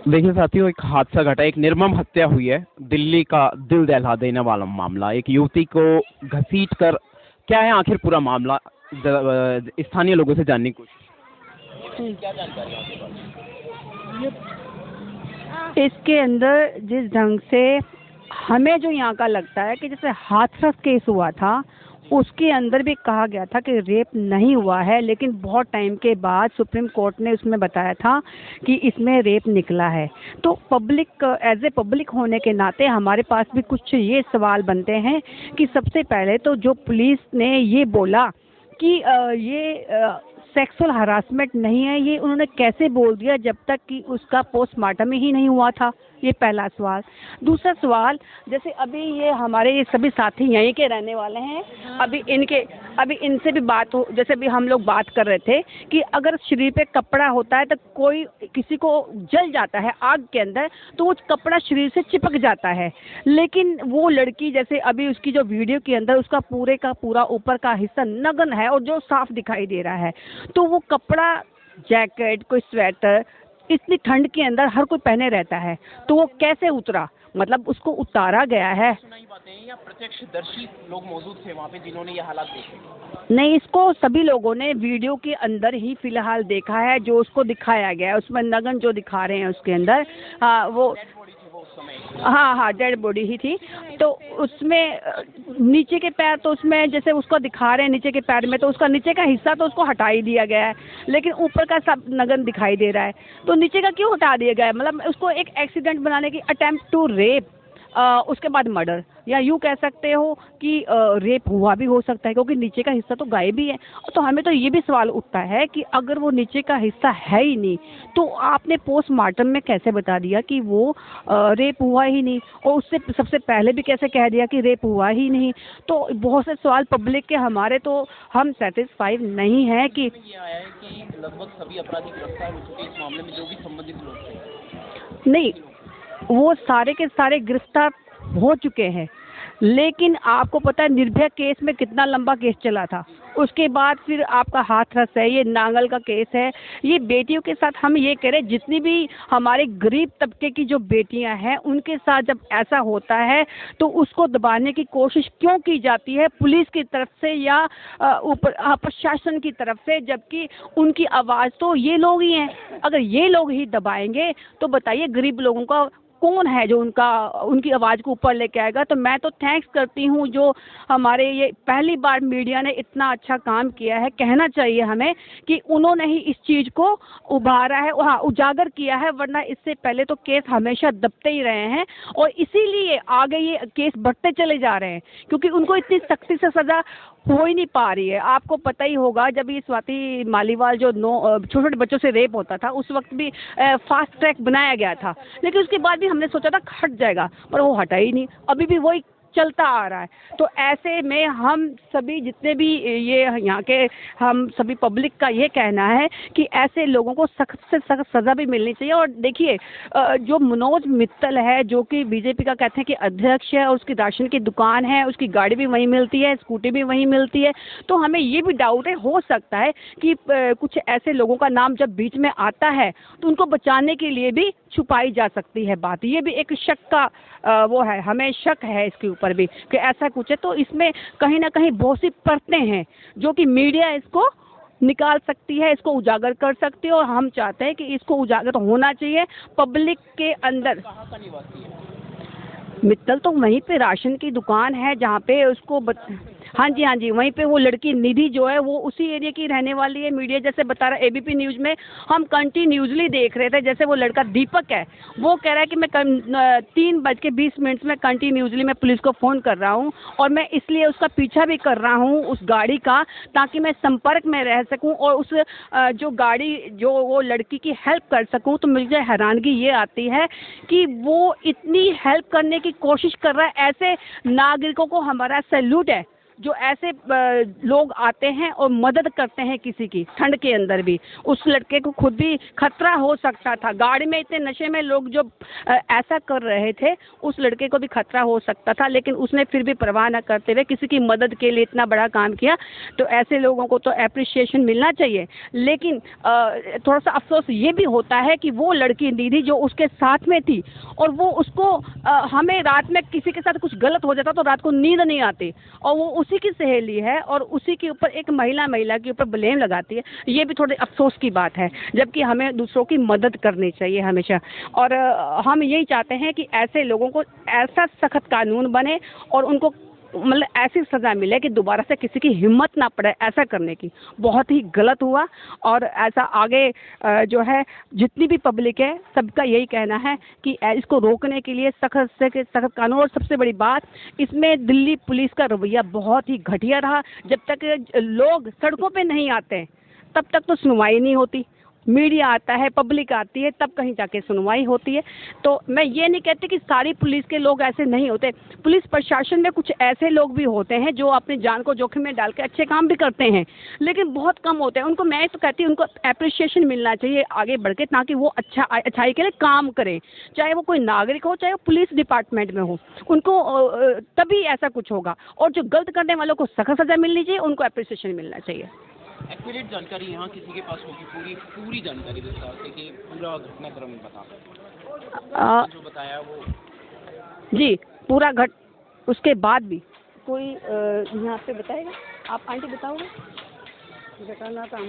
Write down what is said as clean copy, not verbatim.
देखिए साथियों, एक हादसा घटा, एक निर्मम हत्या हुई है। दिल्ली का दिल दहला देने वाला मामला, एक युवती को घसीट कर, क्या है आखिर पूरा मामला, स्थानीय लोगों से जानने की कोशिश। क्या जानकारी है आपके पास? इसके अंदर जिस ढंग से हमें जो यहाँ का लगता है कि जैसे हाथरस केस हुआ था, उसके अंदर भी कहा गया था कि रेप नहीं हुआ है, लेकिन बहुत टाइम के बाद सुप्रीम कोर्ट ने उसमें बताया था कि इसमें रेप निकला है। तो पब्लिक, एज ए पब्लिक होने के नाते हमारे पास भी कुछ ये सवाल बनते हैं कि सबसे पहले तो जो पुलिस ने ये बोला कि ये सेक्सुअल हरासमेंट नहीं है, ये उन्होंने कैसे बोल दिया जब तक कि उसका पोस्टमार्टम ही नहीं हुआ था? ये पहला सवाल। दूसरा सवाल, जैसे अभी ये हमारे ये सभी साथी यहीं के रहने वाले हैं, अभी इनसे भी बात हो, जैसे भी हम लोग बात कर रहे थे कि अगर शरीर पे कपड़ा होता है तो कोई किसी को जल जाता है आग के अंदर, तो वो कपड़ा शरीर से चिपक जाता है। लेकिन वो लड़की, जैसे अभी उसकी जो वीडियो के अंदर उसका पूरे का पूरा ऊपर का हिस्सा नग्न है और जो साफ दिखाई दे रहा है, तो वो कपड़ा, जैकेट, कोई स्वेटर, इतनी ठंड के अंदर हर कोई पहने रहता है, तो वो कैसे उतरा? मतलब उसको उतारा गया है। सुनाई बातें हैं या प्रत्यक्षदर्शी लोग मौजूद थे वहाँ पे जिन्होंने ये हालात देखे? नहीं, इसको सभी लोगों ने वीडियो के अंदर ही फिलहाल देखा है, जो उसको दिखाया गया है उसमें नग्न जो दिखा रहे हैं उसके अंदर, हाँ वो, हाँ हाँ डेड बॉडी ही थी। तो उसमें नीचे के पैर, तो उसमें जैसे उसको दिखा रहे हैं नीचे के पैर में, तो उसका नीचे का हिस्सा तो उसको हटा ही दिया गया है, लेकिन ऊपर का सब नगन दिखाई दे रहा है। तो नीचे का क्यों हटा दिया गया है? मतलब उसको एक एक्सीडेंट बनाने की, अटेम्प्ट टू रेप, उसके बाद मर्डर, या यूँ कह सकते हो कि रेप हुआ भी हो सकता है, क्योंकि नीचे का हिस्सा तो गायब ही है। तो हमें तो ये भी सवाल उठता है कि अगर वो नीचे का हिस्सा है ही नहीं, तो आपने पोस्टमार्टम में कैसे बता दिया कि वो रेप हुआ ही नहीं, और उससे सबसे पहले भी कैसे कह दिया कि रेप हुआ ही नहीं? तो बहुत से सवाल पब्लिक के हमारे, तो हम सेटिस्फाइड नहीं है कि ये आया है कि लगभग सभी अपराधी गिरफ्तार हो चुके इस मामले में, जो भी संबंधित लोग थे। नहीं, वो सारे के सारे गिरफ्तार हो चुके हैं, लेकिन आपको पता है निर्भया केस में कितना लंबा केस चला था। उसके बाद फिर आपका हाथरस है, ये नांगल का केस है। ये बेटियों के साथ हम ये कह रहे, जितनी भी हमारे गरीब तबके की जो बेटियां हैं, उनके साथ जब ऐसा होता है तो उसको दबाने की कोशिश क्यों की जाती है पुलिस की तरफ से या ऊपर प्रशासन की तरफ से, जबकि उनकी आवाज़ तो ये लोग ही हैं। अगर ये लोग ही दबाएंगे तो बताइए गरीब लोगों का कौन है जो उनकी आवाज़ को ऊपर लेके आएगा? तो मैं तो थैंक्स करती हूँ जो हमारे ये पहली बार मीडिया ने इतना अच्छा काम किया है, कहना चाहिए हमें कि उन्होंने ही इस चीज़ को उभारा है, हाँ उजागर किया है, वरना इससे पहले तो केस हमेशा दबते ही रहे हैं, और इसीलिए आगे ये केस बढ़ते चले जा रहे हैं, क्योंकि उनको इतनी सख्ती से सज़ा हो ही नहीं पा रही है। आपको पता ही होगा जब ये स्वाति मालीवाल जो छोटे छोटे बच्चों से रेप होता था, उस वक्त भी फास्ट ट्रैक बनाया गया था, लेकिन उसके बाद भी हमने सोचा था हट जाएगा, पर वो हटा ही नहीं, अभी भी वही चलता आ रहा है। तो ऐसे में हम सभी जितने भी ये यहाँ के, हम सभी पब्लिक का ये कहना है कि ऐसे लोगों को सख्त से सख्त सज़ा भी मिलनी चाहिए। और देखिए जो मनोज मित्तल है, जो कि बीजेपी का कहते हैं कि अध्यक्ष है, और उसकी राशन की दुकान है, उसकी गाड़ी भी वहीं मिलती है, स्कूटी भी वहीं मिलती है, तो हमें ये भी डाउट है, हो सकता है कि कुछ ऐसे लोगों का नाम जब बीच में आता है तो उनको बचाने के लिए भी छुपाई जा सकती है बात। ये भी एक शक का वो है, हमें शक है इसके ऊपर भी कि ऐसा कुछ है। तो इसमें कहीं ना कहीं बहुत सी परतें हैं जो कि मीडिया इसको निकाल सकती है, इसको उजागर कर सकती है, और हम चाहते हैं कि इसको उजागर होना चाहिए पब्लिक के अंदर। कहाँ का निवासी है मित्तल? तो वहीं पे राशन की दुकान है जहाँ पे उसको हाँ जी हाँ जी, वहीं पे वो लड़की निधि जो है वो उसी एरिया की रहने वाली है। मीडिया जैसे बता रहा है, एबीपी न्यूज़ में हम कंटिन्यूसली देख रहे थे, जैसे वो लड़का दीपक है, वो कह रहा है कि मैं 3:20 में कंटिन्यूसली मैं पुलिस को फ़ोन कर रहा हूँ, और मैं इसलिए उसका पीछा भी कर रहा हूँ उस गाड़ी का, ताकि मैं संपर्क में रह सकूँ और उस जो गाड़ी, जो वो लड़की की हेल्प कर सकूँ। तो मुझे हैरानगी ये आती है कि वो इतनी हेल्प करने की कोशिश कर रहा है। ऐसे नागरिकों को हमारा सैल्यूट है, जो ऐसे लोग आते हैं और मदद करते हैं किसी की ठंड के अंदर भी। उस लड़के को खुद भी खतरा हो सकता था, गाड़ी में इतने नशे में लोग जो ऐसा कर रहे थे, उस लड़के को भी खतरा हो सकता था, लेकिन उसने फिर भी परवाह न करते हुए किसी की मदद के लिए इतना बड़ा काम किया। तो ऐसे लोगों को तो एप्रिसिएशन मिलना चाहिए। लेकिन थोड़ा सा अफसोस ये भी होता है कि वो लड़की निधि जो उसके साथ में थी, और वो उसको हमें रात में किसी के साथ कुछ गलत हो जाता तो रात को नींद नहीं आती, और वो उसी की सहेली है और उसी के ऊपर एक महिला के ऊपर ब्लेम लगाती है। ये भी थोड़े अफसोस की बात है, जबकि हमें दूसरों की मदद करनी चाहिए हमेशा। और हम यही चाहते हैं कि ऐसे लोगों को ऐसा सख्त कानून बने और उनको मतलब ऐसी सज़ा मिले कि दोबारा से किसी की हिम्मत ना पड़े ऐसा करने की। बहुत ही गलत हुआ, और ऐसा आगे जो है जितनी भी पब्लिक है सबका यही कहना है कि इसको रोकने के लिए सख्त से सख्त कानून। और सबसे बड़ी बात, इसमें दिल्ली पुलिस का रवैया बहुत ही घटिया रहा। जब तक लोग सड़कों पे नहीं आते तब तक तो सुनवाई नहीं होती, मीडिया आता है, पब्लिक आती है, तब कहीं जाके सुनवाई होती है। तो मैं ये नहीं कहती कि सारी पुलिस के लोग ऐसे नहीं होते, पुलिस प्रशासन में कुछ ऐसे लोग भी होते हैं जो अपनी जान को जोखिम में डाल के अच्छे काम भी करते हैं, लेकिन बहुत कम होते हैं। उनको मैं तो कहती हूँ उनको एप्रिसिएशन मिलना चाहिए आगे बढ़ के, ताकि वो अच्छाई के लिए काम करें, चाहे वो कोई नागरिक हो, चाहे वो पुलिस डिपार्टमेंट में हो, उनको तभी ऐसा कुछ होगा। और जो गलत करने वालों को सख्त सज़ा मिलनी चाहिए, उनको एप्रिसिएशन मिलना चाहिए। एक्यूरेट जानकारी यहाँ किसी के पास होगी, पूरी जानकारी विस्तार से कि पूरा घटनाक्रम बता जो बताया वो जी पूरा उसके बाद भी कोई यहाँ पे बताएगा? आप आंटी बताओगे? बताना तो